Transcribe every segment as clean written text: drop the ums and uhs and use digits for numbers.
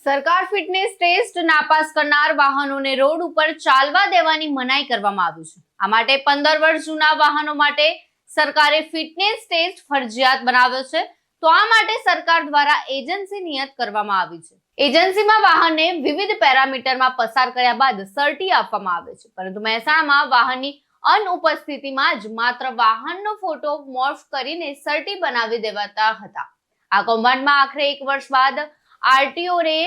સરકાર fitness test નાપાસ કરનાર વાહનોને રોડ ઉપર ચાલવા દેવાની મનાઈ કરવામાં આવી છે। આ માટે 15 વર્ષ જૂના વાહનો માટે સરકારે ફિટનેસ ટેસ્ટ ફરજિયાત બનાવ્યો છે। તો આ માટે સરકાર દ્વારા એજન્સી નિયત કરવામાં આવી છે। એજન્સીમાં વાહનને વિવિધ પેરામીટરમાં પસાર કર્યા બાદ સર્ટી આપવામાં આવે છે, પરંતુ મહેસાણામાં વાહનની અનુપસ્થિતિમાં જ માત્ર વાહનનો ફોટો મોર્ફ કરીને સર્ટી બનાવી દેવાતા હતા। આ કૌભાંડમાં આખરે 1 વર્ષ બાદ આરટીઓએ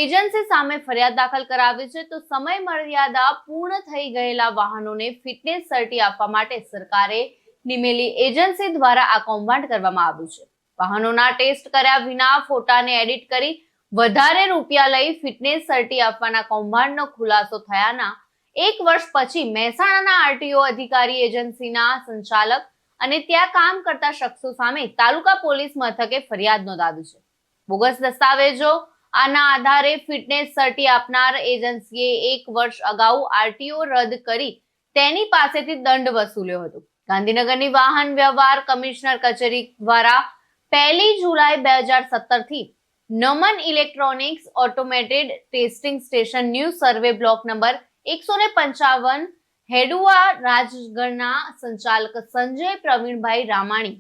એજન્સી સામે ફરિયાદ દાખલ કરાવી છે। તો સમય મર્યાદા પૂર્ણ થઈ ગયેલા વાહનોને ફિટનેસ સર્ટી આપવા માટે સરકારે નિમેલી એજન્સી દ્વારા આ કૌભાંડ કરવામાં આવ્યું છે। વાહનોના ટેસ્ટ કર્યા વિના ફોટાને એડિટ કરી વધારે રૂપિયા લઈ ફિટનેસ સર્ટી આપવાના કૌભાંડનો ખુલાસો થયાના 1 વર્ષ પછી મહેસાણાના આરટીઓ અધિકારી એજન્સીના સંચાલક અને ત્યાં કામ કરતા શખ્સો સામે તાલુકા પોલીસ મથકે ફરિયાદ નોંધાવી છે। બોગસ દસ્તાવેજો આના આધારે ફિટનેસ સર્ટી આપનાર એજન્સીએ 1 વર્ષ અગાઉ આરટીઓ રદ કરી તેની પાસેથી દંડ વસૂલ્યો હતો। ગાંધીનગરની વાહન વ્યવહાર કમિશનર કચેરી દ્વારા 1 જુલાઈ 2017 થી Naman electronics automated testing station new survey block number 155 Hedua રાજગઢના સંચાલક સંજય પ્રવીણભાઈ રામાણી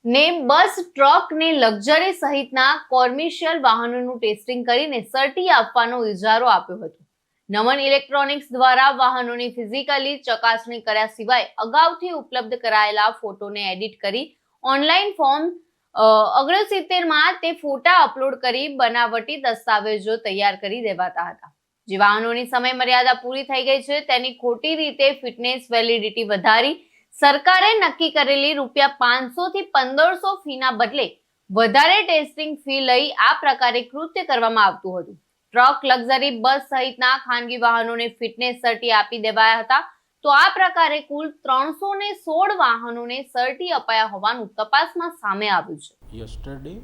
ને બસ, ટ્રક ને લક્ઝરી સહિતના કોમર્શિયલ વાહનોનું ટેસ્ટિંગ કરીને સર્ટી આપવાનો ઇજારો આપ્યો હતો। નમન ઇલેક્ટ્રોનિક્સ દ્વારા વાહનોની ફિઝિકલી ચકાસણી કર્યા સિવાય અગાઉથી ઉપલબ્ધ કરાયેલા ફોટોને એડિટ કરી ઓનલાઈન ફોર્મ 69 માં તે ફોટા અપલોડ કરી બનાવટી દસ્તાવેજો તૈયાર કરી દેવાતા હતા। જે વાહનોની સમય મર્યાદા પૂરી થઈ ગઈ છે તેની ખોટી રીતે ફિટનેસ વેલિડિટી વધારી સરકારે નક્કી કરેલી ₹500 થી 1500 ફીના બદલે વધારે ટેસ્ટિંગ ફી લઈ આ પ્રકારે કૃત્ય કરવામાં આવતું હતું। ટ્રક, લક્ઝરી બસ સહિતના ખાનગી વાહનોને ફિટનેસ સર્ટી આપી દેવાયા હતા। તો આ પ્રકારે કુલ 316 વાહનોને સર્ટી અપાયા હોવાનું તપાસમાં સામે આવ્યું છે। यस्टरडे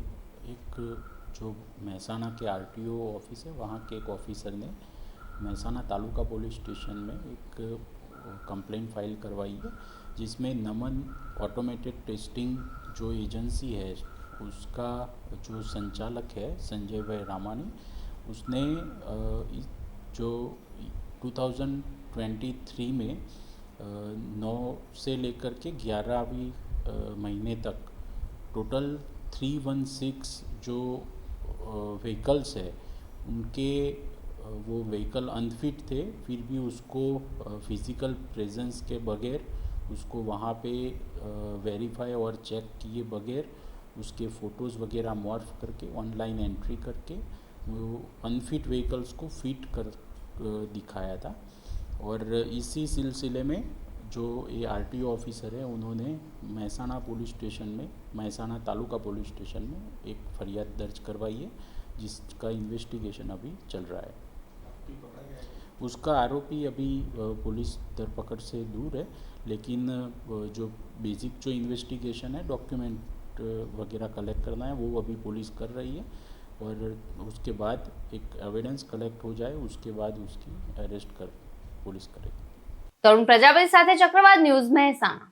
एक जो महसाना के आरटीओ ऑफिस है वहाँ के एक ऑफिसर ने महसाना तालुका पुलिस स्टेशन में एक कंप्लेंट फाइल करवाई है, जिसमें नमन ऑटोमेटेड टेस्टिंग जो एजेंसी है उसका जो संचालक है संजय भाई रामानी, उसने जो 2023 में 9 से लेकर के 11वीं महीने तक टोटल 316 जो व्हीकल्स है उनके वो व्हीकल अनफिट थे, फिर भी उसको फिज़िकल प्रेजेंस के बगैर उसको वहाँ पे वेरीफाई और चेक किए बगैर उसके फ़ोटोज़ वगैरह मॉर्फ करके ऑनलाइन एंट्री करके वो अनफिट व्हीकल्स को फिट कर दिखाया था। और इसी सिलसिले में जो ये आरटीओ ऑफिसर है उन्होंने महसाना पुलिस स्टेशन में, महसाना तालुका पुलिस स्टेशन में एक फरियाद दर्ज करवाई है, जिसका इन्वेस्टिगेशन अभी चल रहा है। उसका आरोपी अभी पुलिस धरपकड़ से दूर है, लेकिन जो बेसिक जो इन्वेस्टिगेशन है, डॉक्यूमेंट वगैरह कलेक्ट करना है, वो अभी पुलिस कर रही है। और उसके बाद एक एविडेंस कलेक्ट हो जाए उसके बाद उसकी अरेस्ट कर पुलिस करेगी। तरुण प्रजापति साथे चक्रवात न्यूज़ महेसाणा।